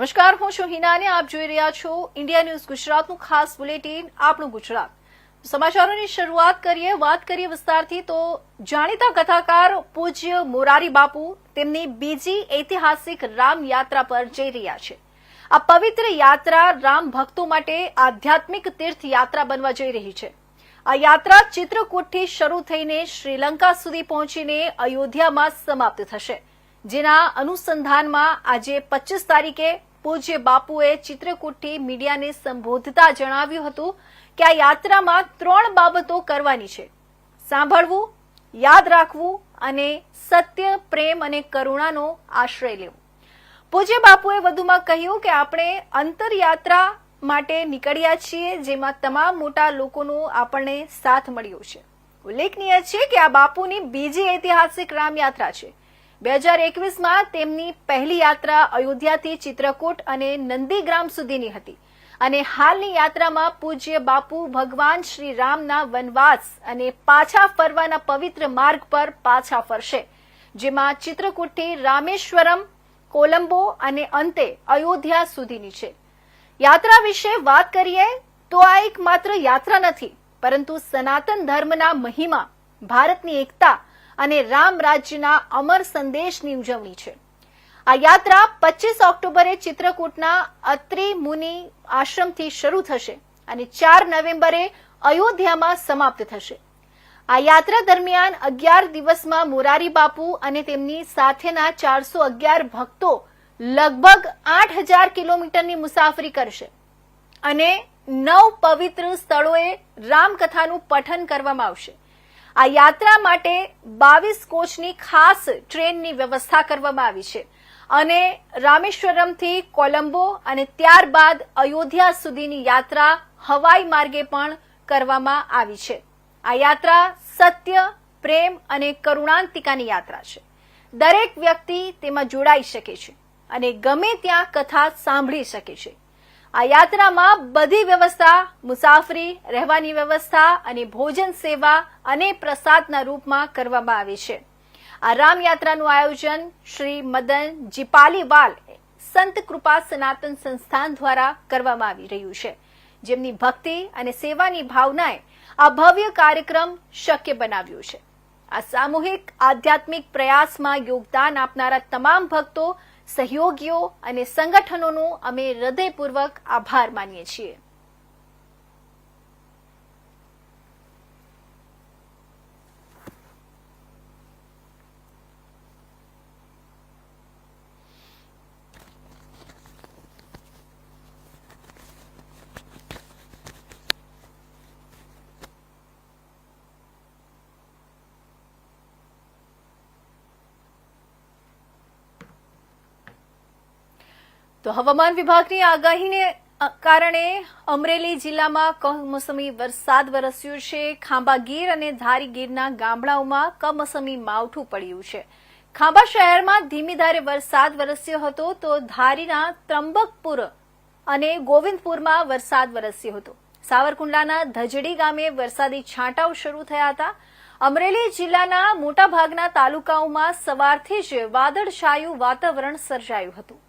નમસ્કાર, હું છું હિના અને આપ જોઈ રહ્યા છો ઇન્ડિયા ન્યૂઝ ગુજરાતનું ખાસ બુલેટિન આપણું ગુજરાત। સમાચારોની શરૂઆત વાત કરીએ વિસ્તારથી તો જાણીતા કથાકાર પૂજ્ય મોરારી બાપુ તેમની બીજી ઐતિહાસિક રામ યાત્રા પર જઈ રહ્યા છે। આ પવિત્ર યાત્રા રામ ભક્તો માટે આધ્યાત્મિક તીર્થયાત્રા બનવા જઈ રહી છે। આ યાત્રા ચિત્રકૂટથી શરૂ થઈને શ્રીલંકા સુધી પહોંચીને અયોધ્યામાં સમાપ્ત થશે, જેના અનુસંધાનમાં આજે 25 તારીખે પૂજ્ય બાપુએ ચિત્રકૂટથી મીડિયાને સંબોધતા જણાવ્યું હતું કે આ યાત્રામાં 3 બાબતો કરવાની છે: સાંભળવું, યાદ રાખવું અને સત્ય, પ્રેમ અને કરુણાનો આશ્રય લેવો। પૂજ્ય બાપુએ વધુમાં કહ્યું કે આપણે અંતરયાત્રા માટે નીકળ્યા છીએ, જેમાં તમામ મોટા લોકોનો આપણને સાથ મળ્યો છે। ઉલ્લેખનીય છે કે આ બાપુની બીજી ઐતિહાસિક રામયાત્રા છે। 2021માં તેમની પહેલી યાત્રા અયોધ્યાથી ચિત્રકૂટ અને નંદીગ્રામ સુધીની હતી અને હાલની યાત્રામાં પૂજ્ય બાપુ ભગવાન શ્રી રામના વનવાસ અને પાછા ફરવાના પવિત્ર માર્ગ પર પાછા ફરશે, જેમાં ચિત્રકૂટથી રામેશ્વરમ, કોલંબો અને અંતે અયોધ્યા સુધીની છે। યાત્રા વિશે વાત કરીએ તો આ એક માત્ર યાત્રા નથી, પરંતુ સનાતન ધર્મના મહિમા, ભારતની એકતા અને રામ રાજ્યના અમર સંદેશની ઉજવણી છે। આ યાત્રા 25 ઓક્ટોબરે ચિત્રકૂટના અત્રિ મુનિ આશ્રમથી શરૂ થશે અને 4 નવેમ્બરે અયોધ્યામાં સમાપ્ત થશે। આ યાત્રા દરમિયાન 11 દિવસમાં મોરારી બાપુ અને તેમની સાથેના 411 ભક્તો લગભગ 8000 કિલોમીટરની મુસાફરી કરશે અને 9 પવિત્ર સ્થળોએ રામકથાનું પઠન કરવામાં આવશે। આ યાત્રા માટે 22 કોચની ખાસ ટ્રેનની વ્યવસ્થા કરવામાં આવી છે અને રામેશ્વરમથી કોલંબો અને ત્યારબાદ અયોધ્યા સુધીની યાત્રા હવાઈ માર્ગે પણ કરવામાં આવી છે। આ યાત્રા સત્ય, પ્રેમ અને કરુણાંતિકાની યાત્રા છે। દરેક વ્યક્તિ તેમાં જોડાઈ શકે છે અને ગમે ત્યાં કથા સાંભળી શકે છે। આ યાત્રામાં બધી વ્યવસ્થા, મુસાફરી, રહેવાની વ્યવસ્થા અને ભોજન સેવા અને પ્રસાદના રૂપમાં કરવામાં આવે છે। આ રામયાત્રાનું આયોજન શ્રી મદન જીપાલીવાલ સંત કૃપા સનાતન સંસ્થાન દ્વારા કરવામાં આવી રહ્યું છે, જેમની ભક્તિ અને સેવાની ભાવનાએ આ ભવ્ય કાર્યક્રમ શક્ય બનાવ્યો છે। આ સામૂહિક આધ્યાત્મિક પ્રયાસમાં યોગદાન આપનારા તમામ ભક્તો, સહયોગીઓ અને સંગઠનોનો અમે હૃદયપૂર્વક આભાર માનીએ છીએ। તો હવામાન વિભાગની આગાહીને કારણે અમરેલી જિલ્લામાં કમોસમી વરસાદ વરસ્યો છે। ખાંભા ગીર અને ધારી ગીરના ગામડાઓમાં કમોસમી માવઠું પડ્યું છે। ખાંભા શહેરમાં ધીમી ધારે વરસાદ વરસ્યો હતો તો ધારીના ત્રંબકપુર અને ગોવિંદપુરમાં વરસાદ વરસ્યો હતો। સાવરકુંડલાના ધજડી ગામે વરસાદી છાંટાઓ શરૂ થયા હતા। અમરેલી જિલ્લાના મોટાભાગના તાલુકાઓમાં સવારથી જ વાદળછાયું વાતાવરણ સર્જાયું હતું।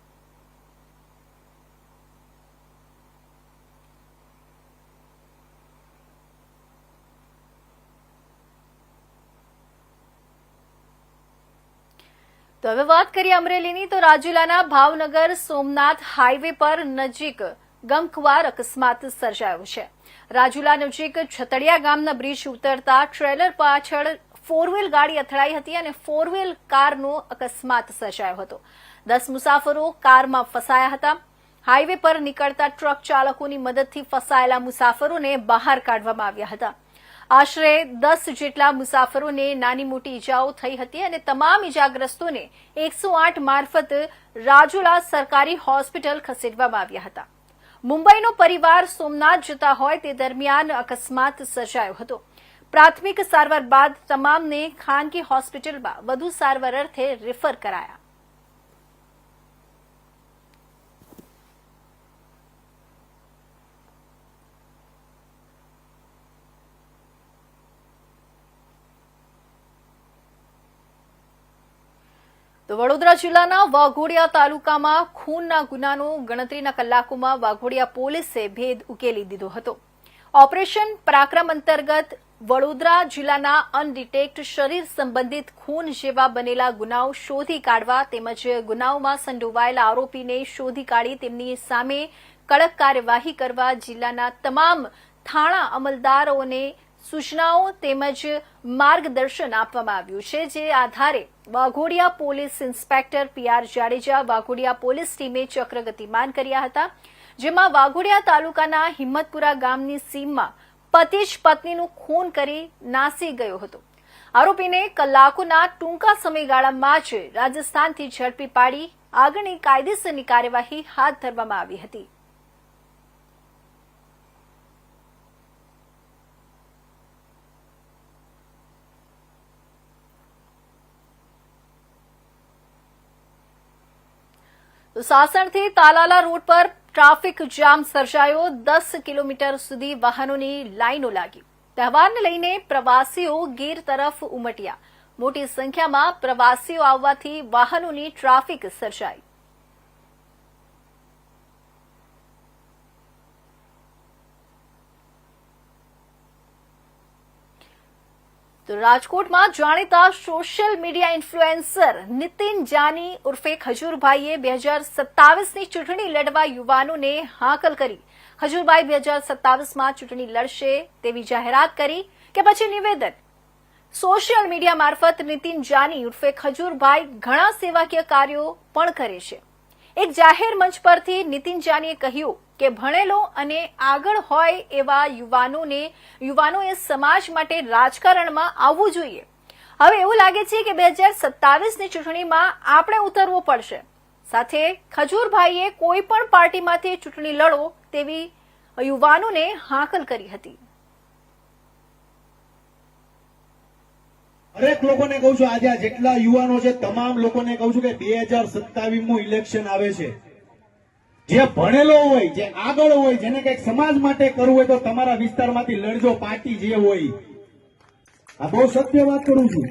તો હવે વાત કરીએ અમરેલીની તો રાજુલાના ભાવનગર સોમનાથ હાઈવે પર નજીક ગમખ્વાર અકસ્માત સર્જાયો છે। રાજુલા નજીક છતડિયા ગામના બ્રિજ ઉતરતા ટ્રેલર પાછળ 4 વ્હીલ ગાડી અથડાઈ હતી અને 4 વ્હીલ કારનો અકસ્માત સર્જાયો હતો। 10 મુસાફરો કારમાં ફસાયા હતા। હાઈવે પર નીકળતા ટ્રક ચાલકોની મદદથી ફસાયેલા મુસાફરોને બહાર કાઢવામાં આવ્યા હતા। આશરે 10 જેટલા મુસાફરોને નાની મોટી ઈજાઓ થઈ હતી અને તમામ ઈજાગ્રસ્તોને 108 મારફત રાજુલા સરકારી હોસ્પિટલ ખસેડવામાં આવ્યા હતા। મુંબઈનો પરિવાર સોમનાથ જતા હોય તે દરમિયાન અકસ્માત સર્જાયો હતો। પ્રાથમિક સારવાર બાદ તમામને ખાનગી હોસ્પિટલમાં વધુ સારવાર અર્થે રેફર કરાયા। તો વડોદરા જિલ્લાના વાઘોડિયા તાલુકામાં ખૂનના ગુનાનો ગણતરીના કલાકોમાં વાઘોડિયા પોલીસે ભેદ ઉકેલી દીધો હતો. ઓપરેશન પરાક્રમ અંતર્ગત વડોદરા જિલ્લાના અનડિટેક્ટ શરીર સંબંધિત ખૂન જેવા બનેલા ગુનાઓ શોધી કાઢવા તેમજ ગુનાઓમાં સંડોવાયેલા આરોપીને શોધી કાઢી તેમની સામે કડક કાર્યવાહી કરવા જિલ્લાના તમામ થાણા અમલદારોને સૂચનાઓ તેમજ માર્ગદર્શન આપવામાં આવ્યું છે. જે આધારે Waghodia police inspector PR Jadeja Waghodia police ટીમે ચક્ર ગતિમાન કર્યા હતા, જેમાં વાઘોડિયા તાલુકાના હિંમતપુરા ગામની સીમમાં પતિ જ પત્નીનું ખૂન કરી નાસી ગયો હતો. આરોપીને કલાકોના ટૂંકા સમયગાળામાં જ રાજસ્થાનથી ઝડપી પાડી આગળની કાયદેસરની કાર્યવાહી હાથ ધરવામાં આવી હતી. તો સાસણથી તાલાલા રોડ પર ટ્રાફિક જામ સર્જાયો. 10 કિલોમીટર સુધી વાહનોની લાઈનો લાગી. તહેવારને લઈને પ્રવાસીઓ ગીર તરફ ઉમટ્યા. મોટી સંખ્યામાં પ્રવાસીઓ આવવાથી વાહનોની ટ્રાફિક સર્જાઈ. તો રાજકોટમાં જાણીતા social media influencer Nitin Jani ઉર્ફે ખજૂરભાઈએ 2027ની ચૂંટણી લડવા યુવાનોને હાકલ કરી. ખજૂરભાઈ 2027માં ચૂંટણી લડશે તેવી જાહેરાત કરી કે પછી નિવેદન. સોશિયલ મીડિયા મારફત નીતિન જાની ઉર્ફે ખજૂરભાઈ ઘણા સેવાકીય કાર્યો પણ કરે છે. એક જાહેર મંચ પરથી નીતિન જાનીએ કહ્યું કે ભણેલો અને આગળ હોય એવા યુવાનોએ સમાજ માટે રાજકારણમાં આવવું જોઈએ. હવે એવું લાગે છે કે 2027ની ચૂંટણીમાં આપણે ઉતરવું પડશે. સાથે ખજૂરભાઈએ કોઈ પણ પાર્ટીમાંથી ચૂંટણી લડો તેવી યુવાનોને હાકલ કરી હતી. દરેક લોકોને કહું છું, આજે જેટલા યુવાનો છે તમામ લોકોને કહું છું કે 2027માં ઇલેક્શન આવે છે. જે ભણેલો હોય, જે આગળ હોય, જેને કંઈક સમાજ માટે કરવું હોય તો તમારા વિસ્તારમાંથી લડજો, પાર્ટી જે હોય. આ બહુ સત્ય વાત કરું છું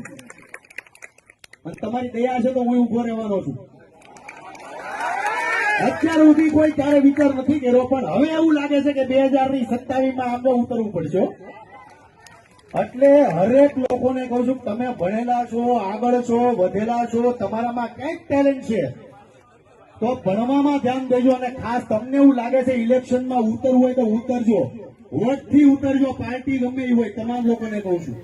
અને તમારી દયા છે તો હું ઉભો રહેવાનો છું. અત્યાર સુધી કોઈ ત્યારે વિચાર નથી કર્યો, પણ હવે એવું લાગે છે કે 2027માં આમને ઉતરવું પડશે. એટલે હરેક લોકોને કહું છું તમે ભણેલા છો, આગળ છો, વધેલા છો, તમારામાં કંઈક ટેલેન્ટ છે તો ભણવામાં ધ્યાન દેજો. અને ખાસ તમને એવું લાગે છે ઇલેક્શનમાં ઉતરવું હોય તો ઉતરજો, વોટથી ઉતરજો, પાર્ટી ગમે એ હોય. તમામ લોકોને કહું છું.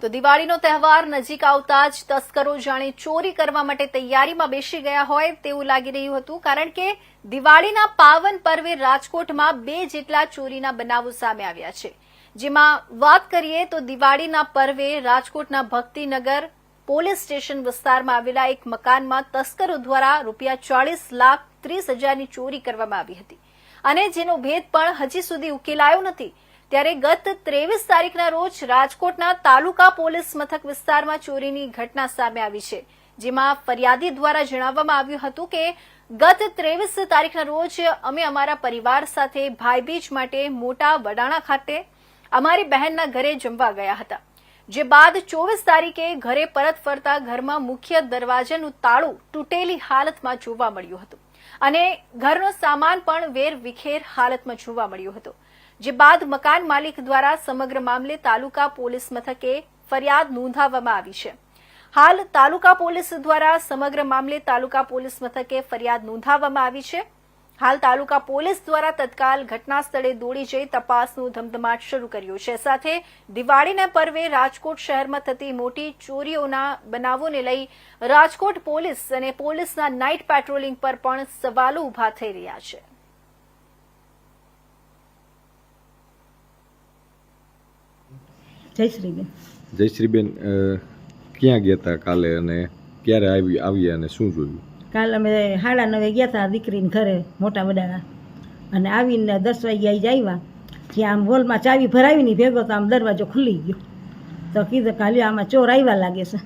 તો દિવાળીનો તહેવાર નજીક આવતા જ તસ્કરો જાણે ચોરી કરવા માટે તૈયારીમાં બેસી ગયા હોય તેવું લાગી રહ્યું હતું, કારણ કે દિવાળીના પાવન પર્વે રાજકોટમાં 2 જેટલા ચોરીના બનાવો સામે આવ્યા છે. જેમાં વાત કરીએ તો દિવાળીના પર્વે રાજકોટના ભક્તિનગર પોલીસ સ્ટેશન વિસ્તારમાં આવેલા એક મકાનમાં તસ્કરો દ્વારા ₹40,30,000ની ચોરી કરવામાં આવી હતી અને જેનો ભેદ પણ હજી સુધી ઉકેલાયો નથી. ત્યારે ગત 23 તારીખના રોજ રાજકોટના તાલુકા પોલીસ મથક વિસ્તારમાં ચોરીની ઘટના સામે આવી છે. જેમાં ફરિયાદી દ્વારા જણાવવામાં આવ્યું હતું કે ગત 23 તારીખના રોજ અમે અમારા પરિવાર સાથે ભાઈબીજ માટે મોટા વડાણા ખાતે અમારી બહેનના ઘરે જમવા ગયા હતા. જે બાદ 24 તારીખે ઘરે પરત ફરતા ઘરમાં મુખ્ય દરવાજાનું તાળું તૂટેલી હાલતમાં જોવા મળ્યું હતું અને ઘરનો સામાન પણ વેરવિખેર હાલતમાં જોવા મળ્યો હતો. જે બાદ મકાન માલિક દ્વારા સમગ્ર મામલે તાલુકા પોલીસ મથકે ફરિયાદ નોંધાવવામાં આવી છે. હાલ તાલુકા પોલીસ દ્વારા સમગ્ર મામલે તાલુકા પોલીસ મથકે ફરિયાદ નોંધાવવામાં આવી છે. હાલ તાલુકા પોલીસ દ્વારા તત્કાલ ઘટના સ્થળે દોડી જઈ તપાસનો ધમધમાટ શરૂ કર્યો છે. સાથે દિવાળીના પર્વે રાજકોટ શહેરમાં થતી મોટી ચોરીઓના બનાવોને લઈ રાજકોટ પોલીસ અને પોલીસના નાઇટ પેટ્રોલિંગ પર પણ સવાલો ઉભા થઈ રહ્યા છે. જયશ્રીબેન, ક્યાં ગયા હતા કાલે અને ક્યારે આવ્યા અને શું જોયું? કાલે અમે 9:30 ગયા હતા દીકરીને ઘરે મોટા વડાના અને આવીને 10 વાગ્યા જ આવ્યા. જ્યાં આમ હોલમાં ચાવી ભરાવીને ભેગો તો આમ દરવાજો ખુલી ગયો તો કીધું કાલે આમાં ચોર આવ્યા લાગે છે.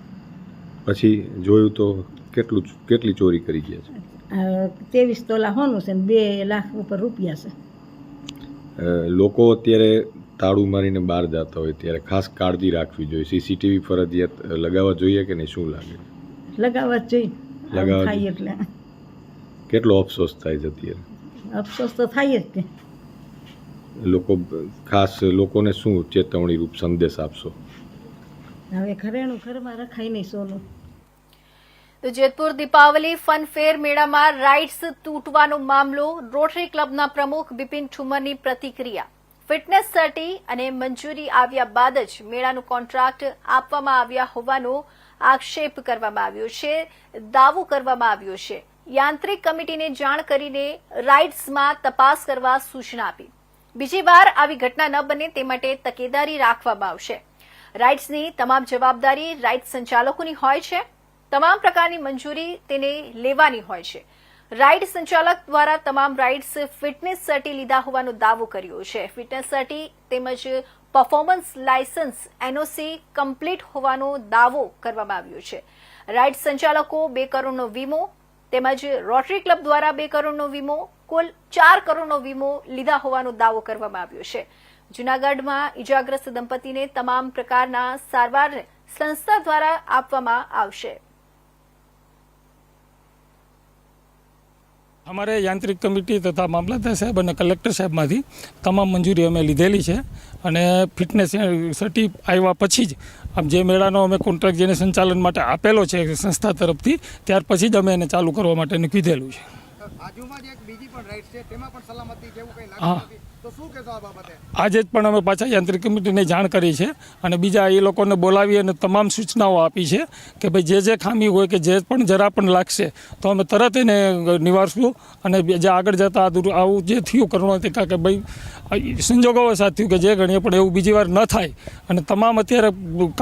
પછી જોયું તો કેટલી ચોરી કરી ગયા છે? 23 તોલા હોનું છે ને 2 લાખ ઉપર રૂપિયા છે. લોકો અત્યારે તાળું મારીને બહાર જતા હોય ત્યારે ખાસ કાળજી રાખવી જોઈએ. CCTV ફરજિયાત લગાવવા જોઈએ કે નહીં, શું લાગે? લગાવવા જ જોઈએ. લગાવવા થાય એટલે કેટલો અફસોસ થાય છે અત્યારે? અફસોસ તો થાય જ તે. લોકો ખાસ લોકોને શું ચેતવણી રૂપ સંદેશ આપશો? હવે ઘરેણું ઘરમાં રખાય નહીં સોનું. તો જેતપુર દીપાવલી ફનફેર મેળામાં રાઇડ્સ તૂટવાનો મામલો, રોટરી ક્લબના પ્રમુખ બિપિન ઠુમરની પ્રતિક્રિયા. ફિટનેસ સર્ટી અને મંજૂરી આવ્યા બાદ જ મેળાનું કોન્ટ્રાક્ટ આપવામાં આવ્યા હોવાનો આક્ષેપ કરવામાં આવ્યો છે, દાવો કરવામાં આવ્યો છે. યાંત્રિક કમિટીને જાણ કરીને રાઇડ્સમાં તપાસ કરવા સૂચના આપી. બીજી વાર આવી ઘટના ન બને તે માટે તકેદારી રાખવામાં આવશે. રાઇડ્સની તમામ જવાબદારી રાઇડ સંચાલકોની હોય છે. તમામ પ્રકારની મંજૂરી તેને લેવાની હોય છે. રાઇડ સંચાલક દ્વારા તમામ રાઇડ્સ ફિટનેસ સર્ટી લીધા હોવાનો દાવો કર્યો છે. ફિટનેસ સર્ટી તેમજ પરફોર્મન્સ લાયસન્સ એનઓસી કમ્પ્લીટ હોવાનો દાવો કરવામાં આવ્યો છે. રાઇડ સંચાલકો 2 કરોડનો વીમો તેમજ રોટરી ક્લબ દ્વારા 2 કરોડનો વીમો, કુલ 4 કરોડનો વીમો લીધા હોવાનો દાવો કરવામાં આવ્યો છે. જૂનાગઢમાં ઇજાગ્રસ્ત દંપતીને તમામ પ્રકારના સારવાર સંસ્થા દ્વારા આપવામાં આવશે. અમારે યાંત્રિક કમિટી તથા મામલતદાર સાહેબ અને કલેક્ટર સાહેબમાંથી તમામ મંજૂરી અમે લીધેલી છે અને ફિટનેસ સર્ટી આવ્યા પછી જ જે મેળાનો અમે કોન્ટ્રાક્ટ જેને સંચાલન માટે આપેલો છે સંસ્થા તરફથી, ત્યાર પછી જ અમે એને ચાલુ કરવા માટેનું કીધેલું છે. બાજુમાં જ એક બીજી પણ રાઈડ છે, તેમાં પણ સલામતી જેવું કંઈ હા. લાગતું નથી, તો શું કહેશો આ બાબતે? આજે જ પણ અમે પાછા યાંત્રિક કમિટીને જાણ કરી છે અને બીજા એ લોકોને બોલાવી અને તમામ સૂચનાઓ આપી છે કે ભાઈ જે ખામી હોય કે જે પણ જરા પણ લાગશે તો અમે તરત એને નિવારશું અને જે આગળ જતાં આવું જે થયું કરુણાતિકા કે ભાઈ સંજોગો સાથ થયું કે જે ગણીએ પણ એવું બીજી વાર ન થાય અને તમામ અત્યારે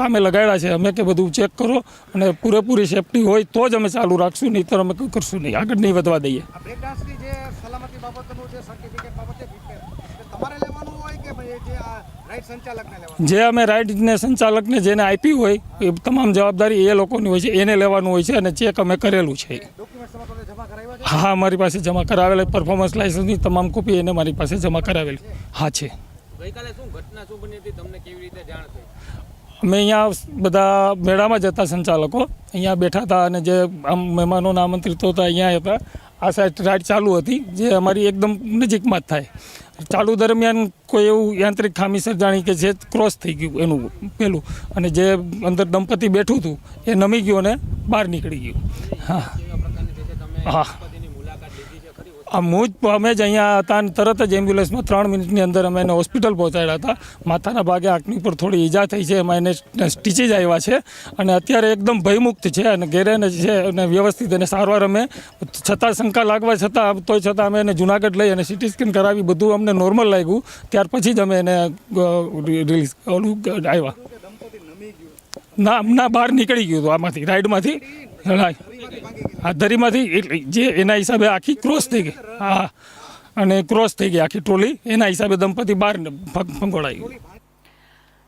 કામે લગાડ્યા છે અમે કે બધું ચેક કરો અને પૂરેપૂરી સેફટી હોય તો જ અમે ચાલુ રાખશું, નહીં તો અમે કંઈ કરશું નહીં, આગળ નહીં વધવા દઈએ. આ બ્રેક ડાન્સની જે સલામતી બાબતનું જે સર્ટિફિકેટ બાબતે તમારે લેવાનું હોય કે ભાઈ જે આ રાઈડ સંચાલકને લેવાનું? જે અમે રાઇડને સંચાલકને જેને આપી હોય એ તમામ જવાબદારી એ લોકોની હોય છે, એને લેવાનું હોય છે અને ચેક અમે કરેલું છે. ડોક્યુમેન્ટ્સ તમારે જમા કરાવ્યા છે? હા, મારી પાસે જમા કરાવેલ પરફોર્મન્સ લાયસન્સની તમામ કોપી એને મારી પાસે જમા કરાવેલી. હા છે. ગઈકાલે શું ઘટના શું બની હતી, તમને કેવી રીતે જાણ થઈ? અમે અહીંયા બધા મેળામાં જતા સંચાલકો અહીંયા બેઠા હતા અને જે આમ મહેમાનોના આમંત્રિતો હતા અહીંયા હતા. આ સાઈડ રાઈડ ચાલુ હતી જે અમારી એકદમ નજીકમાં જ થાય. ચાલુ દરમિયાન કોઈ એવું યાંત્રિક ખામી સર્જાણી કે જે ક્રોસ થઈ ગયું એનું પેલું અને જે અંદર દંપતી બેઠું હતું એ નમી ગયું અને બહાર નીકળી ગયું. હા હા અમે જ અહીંયા હતા અને તરત જ એમ્બ્યુલન્સમાં 3 મિનિટની અંદર અમે એને હોસ્પિટલ પહોંચાડ્યા હતા. માથાના ભાગે આંખની ઉપર થોડી ઈજા થઈ છે, એમાં એને સ્ટીચીસ આવ્યા છે અને અત્યારે એકદમ ભયમુક્ત છે અને ઘેરે છે અને વ્યવસ્થિત એને સારવાર અમે છતાં શંકા લાગવા છતાં તોય છતાં અમે એને જુનાગઢ લઈ અને સિટી સ્કેન કરાવી, બધું અમને નોર્મલ લાગ્યું. ત્યાર પછી જ અમે એને રિલીઝ આવ્યા. ના બહાર નીકળી ગયું હતું આમાંથી રાઈડમાંથી. હા, દરીમાંથી જે એના હિસાબે આખી ક્રોસ થઈ ગઈ. હા, અને ક્રોસ થઈ ગઈ આખી ટ્રોલી, એના હિસાબે દંપતી બહાર ફંગોળાઈ ગયું.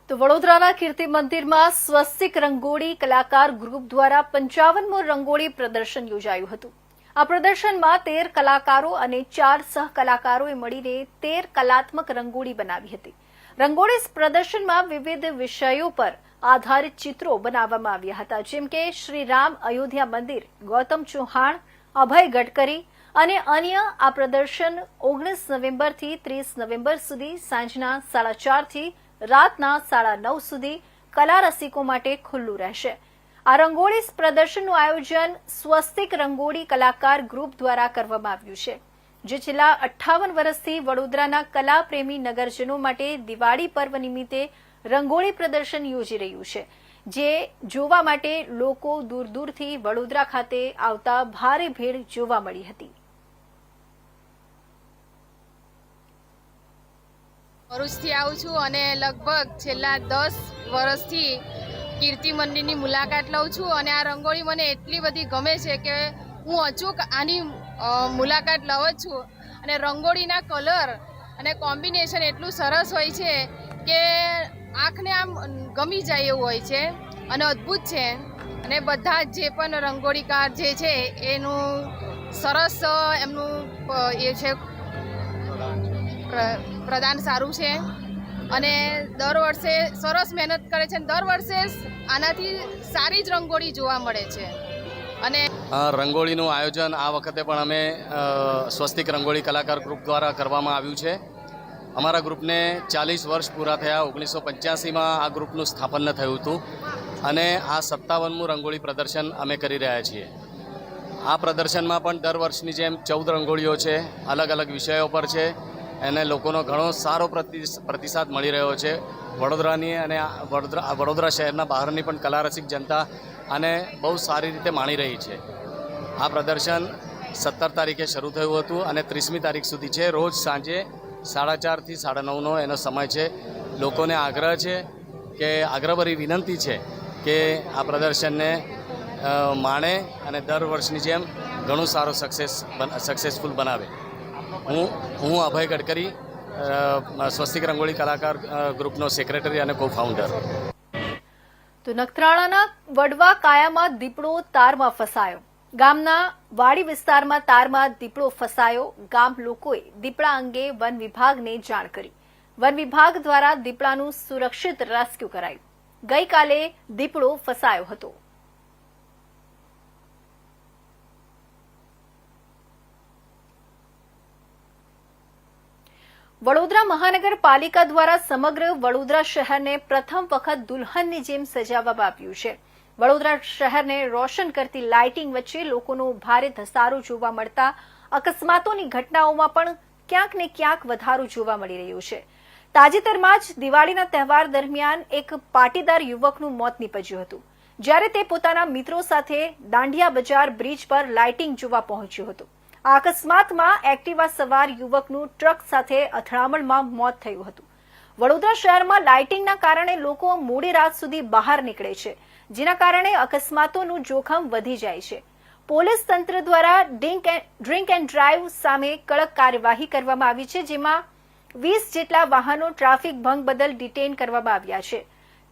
તો વડોદરાના કીર્તિ મંદિરમાં સ્વસ્તિક રંગોળી કલાકાર ગ્રુપ દ્વારા 55મું રંગોળી પ્રદર્શન યોજાયું હતું. આ પ્રદર્શનમાં 13 કલાકારો અને 4 સહકલાકારોએ મળીને 13 કલાત્મક રંગોળી બનાવી હતી. રંગોળી પ્રદર્શનમાં વિવિધ વિષયો પર આધારિત ચિત્રો બનાવવામાં આવ્યા હતા, જેમ કે શ્રી રામ અયોધ્યા મંદિર, ગૌતમ ચૌહાણ, અભય ગડકરી અને અન્ય. આ પ્રદર્શન 19 નવેમ્બરથી 30 નવેમ્બર સુધી સાંજના 4:30 થી રાતના 9:30 સુધી કલા રસિકો માટે ખુલ્લું રહેશે. આ રંગોળી પ્રદર્શનનું આયોજન સ્વસ્તિક રંગોળી કલાકાર ગ્રુપ દ્વારા કરવામાં આવ્યું છે, જે છેલ્લા 58 વર્ષથી વડોદરાના કલાપ્રેમી નગરજનો માટે દિવાળી પર્વ નિમિત્તે રંગોળી પ્રદર્શન યોજી રહ્યું છે, જે જોવા માટે લોકો દૂર દૂરથી વડોદરા ખાતે આવતા ભારે ભીડ જોવા મળી હતી. ભરૂચથી આવું છું અને લગભગ છેલ્લા 10 વર્ષથી કીર્તિ મંદિરની મુલાકાત લઉં છું અને આ રંગોળી મને એટલી બધી ગમે છે કે હું અચૂક આની મુલાકાત લઉં જ છું. અને રંગોળીના કલર અને કોમ્બિનેશન એટલું સરસ હોય છે કે આંખને આમ ગમી જાય એવું હોય છે અને અદ્ભુત છે. અને બધા જે પણ રંગોળીકાર જે છે એનું સરસ એમનું એ છે પ્રદાન સારું છે અને દર વર્ષે સરસ મહેનત કરે છે અને દર વર્ષે આનાથી સારી જ રંગોળી જોવા મળે છે અને રંગોળીનું આયોજન આ વખતે પણ અમે સ્વસ્તિક રંગોળી કલાકાર ગ્રુપ દ્વારા કરવામાં આવ્યું છે. અમારા ગ્રુપને 40 વર્ષ પૂરા થયા. 1985માં આ ગ્રુપનું સ્થાપન થયું હતું અને આ 57મું રંગોળી પ્રદર્શન અમે કરી રહ્યા છીએ. આ પ્રદર્શનમાં પણ દર વર્ષની જેમ 14 રંગોળીઓ છે, અલગ અલગ વિષયો પર છે અને લોકોનો ઘણો સારો પ્રતિસાદ મળી રહ્યો છે. વડોદરાની અને વડોદરા શહેરના બહારની પણ કલારસિક જનતા આને બહુ સારી રીતે માણી રહી છે. આ પ્રદર્શન 17 તારીખે શરૂ થયું હતું અને 30મી તારીખ સુધી છે. રોજ સાંજે 4:30 થી 9:30નો એનો સમય છે. લોકોને આગ્રહ છે કે આગ્રહભરી વિનંતી છે કે આ પ્રદર્શનને માણે અને દર વર્ષની જેમ ઘણું સારો સક્સેસફુલ બનાવે. હું અભય ગડકરી, સ્વસ્તિક રંગોળી કલાકાર ગ્રુપનો સેક્રેટરી અને કો ફાઉન્ડર. તો નખત્રાણાના વડવા કાયામાં દીપડો તારમાં ફસાયો. ગામના વાડી વિસ્તારમાં તારમાં દીપડો ફસાયો. ગામ લોકોએ દીપડા અંગે વન વિભાગને જાણ કરી. વન વિભાગ દ્વારા દીપડાનું સુરક્ષિત રેસ્ક્યુ કરાયું. ગઈકાલે દીપડો ફસાયો હતો. વડોદરા મહાનગરપાલિકા દ્વારા સમગ્ર વડોદરા શહેરને પ્રથમ વખત દુલ્હનની જેમ સજાવવામાં આવ્યું છે. વડોદરા શહેરને રોશન કરતી લાઇટિંગ વચ્ચે લોકોનો ભારે ધસારો જોવા મળતા અકસ્માતોની ઘટનાઓમાં પણ ક્યાંક ને ક્યાંક વધારો જોવા મળી રહ્યો છે. તાજેતરમાં જ દિવાળીના તહેવાર દરમિયાન એક પાટીદાર યુવકનું મોત નીપજ્યું હતું, જ્યારે તે પોતાના મિત્રો સાથે દાંડિયા બજાર બ્રિજ પર લાઇટિંગ જોવા પહોંચ્યો હતો. આ અકસ્માતમાં એક્ટિવા સવાર યુવકનું ટ્રક સાથે અથડામણમાં મોત થયું હતું. વડોદરા શહેરમાં લાઇટિંગના કારણે લોકો મોડી રાત સુધી બહાર નીકળે છે, જેના કારણે અકસ્માતોનું જોખમ વધી જાય છે. પોલીસ તંત્ર દ્વારા ડ્રિંક એન્ડ ડ્રાઈવ સામે કડક કાર્યવાહી કરવામાં આવી છે, જેમાં 20 જેટલા વાહનો ટ્રાફિક ભંગ બદલ ડિટેઇન કરવામાં આવ્યા છે.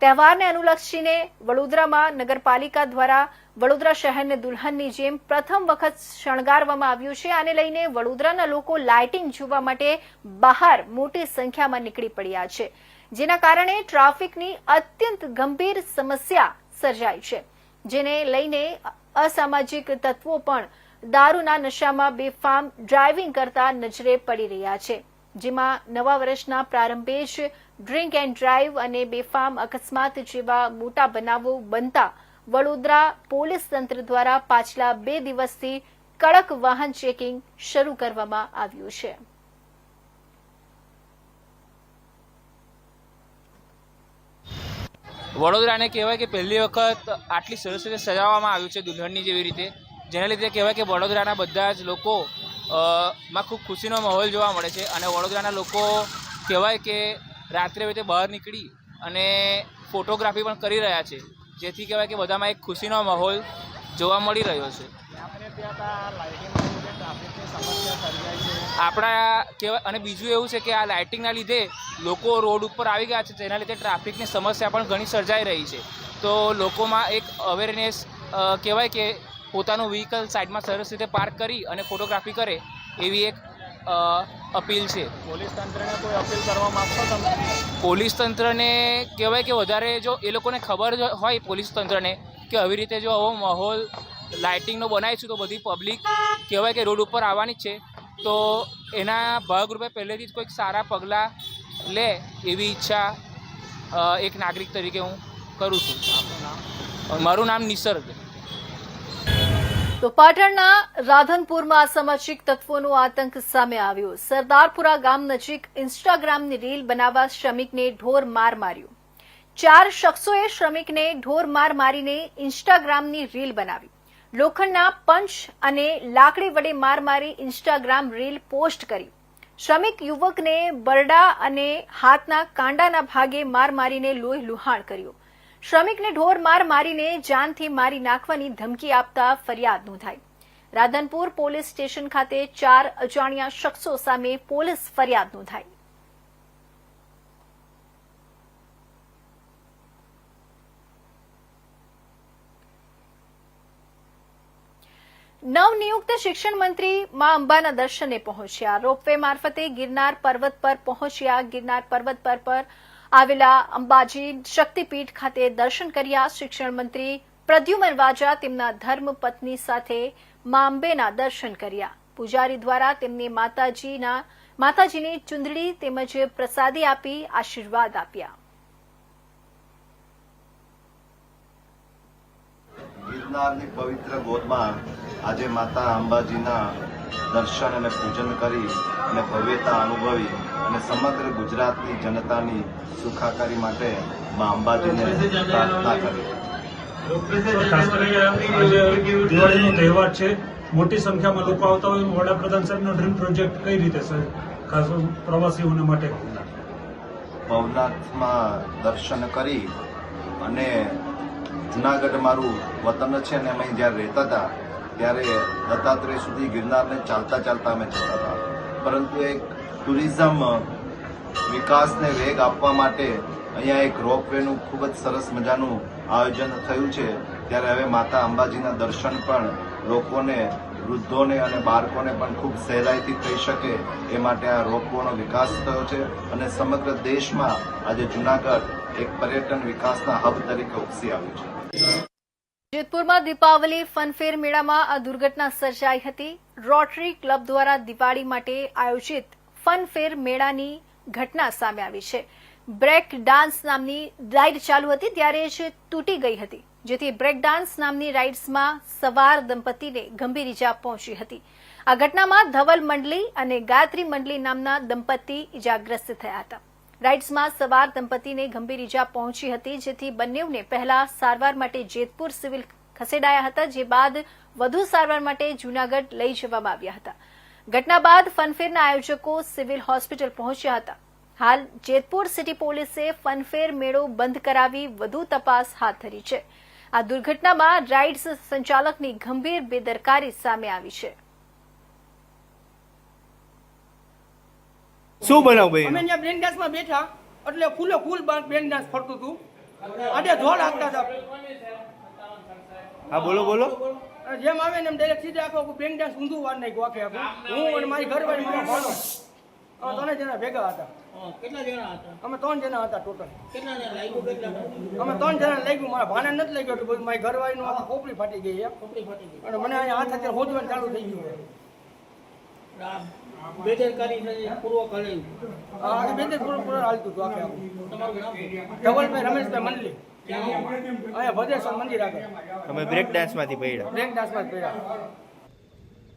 તહેવારને અનુલક્ષીને વડોદરામાં નગરપાલિકા દ્વારા વડોદરા શહેરને દુલ્હનની જેમ પ્રથમ વખત શણગારવામાં આવ્યું છે. આને લઈને વડોદરાના લોકો લાઇટિંગ જોવા માટે બહાર મોટી સંખ્યામાં નીકળી પડ્યા છે, જેના કારણે ટ્રાફિકની અત્યંત ગંભીર સમસ્યા સર્જાઈ છે, જેને લઈને અસામાજિક તત્વો પણ દારૂના નશામાં બેફામ ડ્રાઇવિંગ કરતા નજરે પડી રહ્યા છે, જેમાં નવા વર્ષના પ્રારંભે જ ડ્રિંક એન્ડ ડ્રાઈવ અને બેફામ અકસ્માત જેવા મોટા બનાવો બનતા વડોદરા પોલીસ તંત્ર દ્વારા પાછલા 2 દિવસથી કડક વાહન ચેકિંગ શરૂ કરવામાં આવ્યું છે. વડોદરાને કહેવાય કે પહેલી વખત આટલી સરસ રીતે સજાવવામાં આવ્યું છે દુલ્હનની જેવી રીતે, જેના લીધે કહેવાય કે વડોદરાના બધા જ લોકો માં ખૂબ ખુશીનો માહોલ જોવા મળે છે. અને વડોદરાના લોકો કહેવાય કે રાત્રે રીતે બહાર નીકળી અને ફોટોગ્રાફી પણ કરી રહ્યા છે, જેથી કહેવાય કે બધામાં એક ખુશીનો માહોલ જોવા મળી રહ્યો છે. આપણા કહેવાય અને બીજું એવું છે કે આ લાઇટિંગના લીધે લોકો રોડ ઉપર આવી ગયા છે, જેના લીધે ટ્રાફિકની સમસ્યા પણ ઘણી સર્જાઈ રહી છે. તો લોકોમાં એક અવેરનેસ કહેવાય કે પોતાનું વ્હીકલ સાઈડમાં સરસ રીતે પાર્ક કરી અને ફોટોગ્રાફી કરે એવી એક અપીલ છે. પોલીસ તંત્રને કોઈ અપીલ કરવા માંગશો તમે? પોલીસ તંત્રને કહેવાય કે વધારે જો એ લોકોને ખબર હોય પોલીસ તંત્રને કે આવી રીતે જો આવો માહોલ લાઇટિંગનો બનાવીશું તો બધી પબ્લિક કહેવાય કે રોડ ઉપર આવવાની જ છે, તો એના ભાગરૂપે પહેલેથી જ કોઈક સારા પગલાં લે એવી ઈચ્છા એક નાગરિક તરીકે હું કરું છું. મારું નામ નિસર્ગ. તો પાટણના રાધનપુરમાં અસામાજિક તત્વોનો આતંક સામે આવ્યો. સરદારપુરા ગામ નજીક ઇન્સ્ટાગ્રામની રીલ બનાવવા શ્રમિકને ઢોર માર માર્યો. 4 શખ્સોએ શ્રમિકને ઢોર માર મારીને ઇન્સ્ટાગ્રામની રીલ બનાવી. લોખંડના પંચ અને લાકડી વડે માર મારી ઇન્સ્ટાગ્રામ રીલ પોસ્ટ કરી. શ્રમિક યુવકને બરડા અને હાથના કાંડાના ભાગે માર મારીને લોહી લુહાણ કર્યો. શ્રમિકને ઢોર માર મારીને જાનથી મારી નાખવાની ધમકી આપતા ફરિયાદ નોંધાઈ. રાધનપુર પોલીસ સ્ટેશન ખાતે 4 અજાણ્યા શખ્સો સામે પોલીસ ફરિયાદ નોંધાઈ. નવનિયુક્ત શિક્ષણ મંત્રી માં અંબાના દર્શને પહોંચ્યા. રોપવે મારફતે ગિરનાર પર્વત પર પહોંચ્યા. ગિરનાર પર્વત પર આવેલા અંબાજી શક્તિપીઠ ખાતે દર્શન કર્યા. શિક્ષણ મંત્રી પ્રદ્યુમન વાજા તેમના ધર્મપત્ની સાથે મા અંબેના દર્શન કર્યા. પૂજારી દ્વારા તેમને માતાજીને ચુંદડી તેમજ પ્રસાદી આપી આશીર્વાદ આપ્યા. ગિરનારની પવિત્ર ગોદમાં આજે માતા અંબાજીના દર્શન અને પૂજન કરી અને ભવ્યતા અનુભવી અને સમગ્ર ગુજરાતની જનતાની સુખાકારી માટે મા અંબાજીને પ્રાર્થના કરી. ખાસ કરીને આજે દિવાળીનો તહેવાર છે, મોટી સંખ્યામાં લોકો આવતા હોય. વડાપ્રધાન સાહેબનો ડ્રીમ પ્રોજેક્ટ કઈ રીતે સર ખાસ પ્રવાસીઓને માટે? ભવનાથમાં દર્શન કરી અને જુનાગઢ મારું વતન છે અને અમે જ્યારે રહેતા હતા ત્યારે દત્તાત્રેય સુધી ગિરનારને ચાલતા ચાલતા અમે જતા હતા. પરંતુ એક ટુરિઝમ વિકાસને વેગ આપવા માટે અહીંયા એક રોપવેનું ખૂબ જ સરસ મજાનું આયોજન થયું છે. ત્યારે હવે માતા અંબાજીના દર્શન પણ લોકોને, વૃદ્ધોને અને બાળકોને પણ ખૂબ સહેલાઈથી થઈ શકે એ માટે આ રોપવેનો વિકાસ થયો છે અને સમગ્ર દેશમાં આજે જુનાગઢ એક પર્યટન વિકાસના હબ તરીકે ઉપસી આવ્યું છે. જેતપુરમાં દીપાવલી ફનફેર મેળામાં આ દુર્ઘટના સર્જાઈ હતી. રોટરી ક્લબ દ્વારા દિવાળી માટે આયોજિત ફનફેર મેળાની ઘટના સામે આવી છે. બ્રેક ડાન્સ નામની રાઇડ ચાલુ હતી ત્યારે જ તૂટી ગઈ હતી, જેથી બ્રેક ડાન્સ નામની રાઇડ્સમાં સવાર દંપતીને ગંભીર ઇજા પહોંચી હતી. આ ઘટનામાં ધવલ મંડલી અને ગાયત્રી મંડલી નામના દંપતી ઇજાગ્રસ્ત થયા હતા. રાઇડ્સમાં સવાર દંપતીને ગંભીર ઇજા પહોંચી હતી, જેથી બંનેને પહેલા સારવાર માટે જેતપુર સિવિલ ખસેડાયા હતા, જે બાદ વધુ સારવાર માટે જૂનાગઢ લઈ જવામાં આવ્યા હતા. ઘટના બાદ ફનફેરના આયોજકો સિવિલ હોસ્પિટલ પહોંચ્યા હતા. હાલ જેતપુર સિટી પોલીસે ફનફેર મેળો બંધ કરાવી વધુ તપાસ હાથ ધરી છે. આ દુર્ઘટનામાં રાઇડ્સ સંચાલકની ગંભીર બેદરકારી સામે આવી છે. શું બનાવ ભાઈ? અમે ત્યાં બ્રેક ડાન્સમાં બેઠા એટલે ફૂલે ફૂલ બ્રેક ડાન્સ ફરતું હતું. આજે ધોળ આપતા હતા. હા બોલો બોલો. જેમ આવે ને એમ ડાયરેક્ટ સીધા આખો બ્રેક ડાન્સ ઊંધું વાર નાખ્યું આખે આખું. હું અને મારી ઘરવાળી મારા ભાણો અમે 3 જણા ભેગા હતા. કેટલા જણા હતા? અમે 3 જણા હતા ટોટલ. કેટલા જણા લાગ્યું? કેટલા? અમે 3 જણા લાગ્યું. મારા ભાણે નથી લાગ્યું એટલે બધું મારી ઘરવાળીનું આખી ખોપડી ફાટી ગઈ. ખોપડી ફાટી ગઈ. અને મને અહીંયા હાથ અત્યારે હોજવાનું ચાલુ થઈ ગયું. બેદરકારી પૂર્વક હલાયું. હા, બેદરપૂર્વક હાલતું હતું આખે આખું. તમારું નામ? ધવલભાઈ રમેશભાઈ મંડલી. અહીંયા ભદ્રેશ્વર મંદિર આગળ. તમે બ્રેક ડાન્સમાંથી પડ્યા? બ્રેક ડાન્સમાં જ પડ્યા.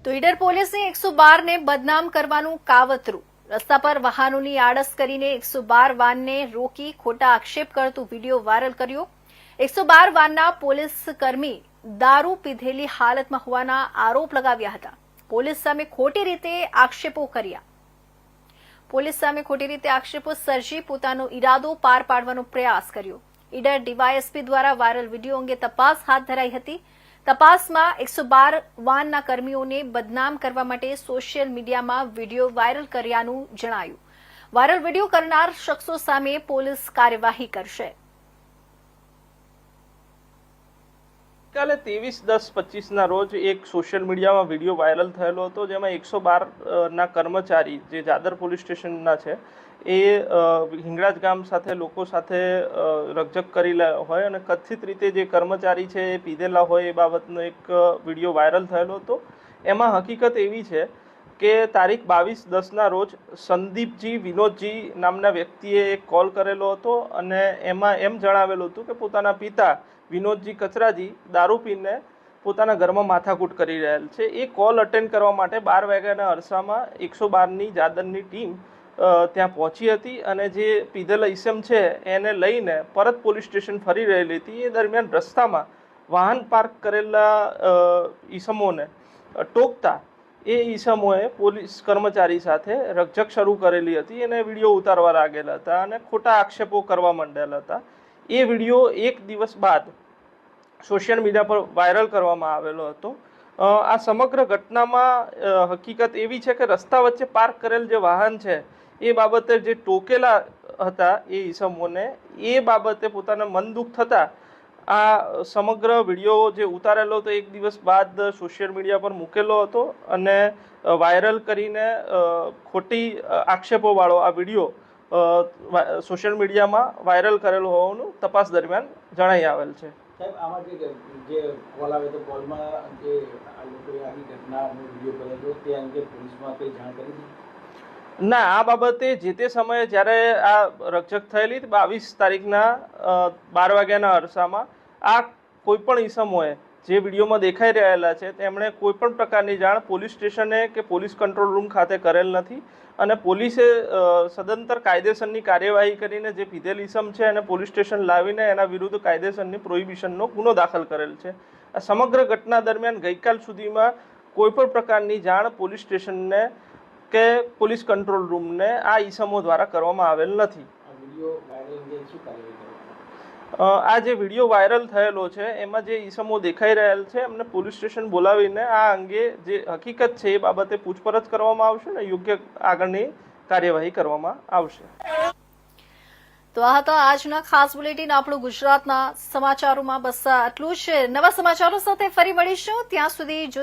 તો ઈડર પોલીસે 112 ને બદનામ કરવાનું કાવતરું. રસ્તા પર વાહનોની આડસ કરીને 112 વાનને રોકી ખોટા આક્ષેપ કરતું વિડીયો વાયરલ કર્યો. 112 વાનના પોલીસ કર્મી દારૂ પીધેલી હાલતમાં હોવાના આરોપ લગાવ્યા હતા. પોલીસ સામે ખોટી રીતે આક્ષેપો સર્જી પોતાનો ઈરાદો પાર પાડવાનો પ્રયાસ કર્યો. ઈડર ડીવાયએસપી દ્વારા વાયરલ વિડીયો અંગે તપાસ હાથ ધરાઈ હતી. તપાસમાં 112 વાનના કર્મીઓને બદનામ કરવા માટે સોશિયલ મીડિયામાં વિડીયો વાયરલ કર્યાનું જણાયું. વાયરલ વિડીયો કરનાર શખ્સો સામે પોલીસ કાર્યવાહી કરશે. ગઈકાલે 23/10/25ના રોજ એક સોશિયલ મીડિયામાં વિડીયો વાયરલ થયેલો હતો, જેમાં 112ના કર્મચારી જે જાદર પોલીસ સ્ટેશનના છે એ હિંગળાજ ગામ સાથે લોકો સાથે રકઝક કરી હોય અને કથિત રીતે જે કર્મચારી છે એ પીધેલા હોય એ બાબતનો એક વિડીયો વાયરલ થયેલો હતો. એમાં હકીકત એવી છે કે તારીખ 22/10ના રોજ સંદીપજી વિનોદજી નામના વ્યક્તિએ એક કોલ કરેલો હતો અને એમાં એમ જણાવેલું હતું કે પોતાના પિતા વિનોદજી કચરાજી દારૂ પીને પોતાના ઘરમાં માથાકૂટ કરી રહેલ છે. એ કોલ અટેન્ડ કરવા માટે 12 વાગ્યાના અરસામાં 112ની જાદરની ટીમ ત્યાં પહોંચી હતી અને જે પીધેલા ઈસમ છે એને લઈને પરત પોલીસ સ્ટેશન ફરી રહેલી હતી. એ દરમિયાન રસ્તામાં વાહન પાર્ક કરેલા ઈસમોને ટોકતા એ ઈસમોએ પોલીસ કર્મચારી સાથે રકઝક શરૂ કરેલી હતી અને વિડીયો ઉતારવા લાગેલા હતા અને ખોટા આક્ષેપો કરવા માંડેલા હતા. એ વિડીયો એક દિવસ બાદ સોશિયલ મીડિયા પર વાયરલ કરવામાં આવેલો હતો. આ સમગ્ર ઘટનામાં હકીકત એવી છે કે રસ્તા વચ્ચે પાર્ક કરેલ જે વાહન છે એ બાબતે જે ટોકેલા હતા એ ઈસમોને એ બાબતે પોતાને મન દુઃખ થતાં આ સમગ્ર વિડીયો જે ઉતારેલો હતો એક દિવસ બાદ સોશિયલ મીડિયા પર મૂકેલો હતો અને વાયરલ કરીને ખોટી આક્ષેપોવાળો આ વિડીયો સોશિયલ મીડિયામાં વાયરલ કરેલો હોવાનું તપાસ દરમિયાન જણાઈ આવેલ છે. સાહેબ આમાં જે કોલ આવે તો કોલમાં જે આ લોકોએ આવી ઘટનાનો વિડીયો કરેલો તે અંગે પોલીસમાં કંઈ જાણ કરી હતી? ના, આ બાબતે જે તે સમયે જ્યારે આ રકઝક થયેલી 22 તારીખના 12 વાગ્યાના અરસામાં આ કોઈ પણ ઈસમોએ જે વિડીયોમાં દેખાઈ રહેલા છે તેમણે કોઈ પણ પ્રકારની જાણ પોલીસ સ્ટેશને કે પોલીસ કંટ્રોલ રૂમ ખાતે કરેલ નથી અને પોલીસે સદંતર કાયદેસરની કાર્યવાહી કરીને જે પીધેલ ઈસમ છે એને પોલીસ સ્ટેશન લાવીને એના વિરુદ્ધ કાયદેસરની પ્રોહિબિશનનો ગુનો દાખલ કરેલ છે. આ સમગ્ર ઘટના દરમિયાન ગઈકાલ સુધીમાં કોઈ પણ પ્રકારની જાણ પોલીસ સ્ટેશનને કે પોલીસ કંટ્રોલ રૂમને આ ઈસમો દ્વારા કરવામાં આવેલ નથી. આ જે વિડીયો વાયરલ થયેલો છે એમાં જે ઈસમો દેખાઈ રહેલ છે એમને પોલીસ સ્ટેશન બોલાવીને આ અંગે જે હકીકત છે એ બાબતે પૂછપરછ કરવામાં આવશે અને યોગ્ય આગળની કાર્યવાહી કરવામાં આવશે. તો આ હતા આજના ખાસ બુલેટિન આપણું ગુજરાતના સમાચારોમાં. બસ આટલું જ. નવા સમાચારો સાથે ફરી મળીશું. ત્યાં સુધી જોતા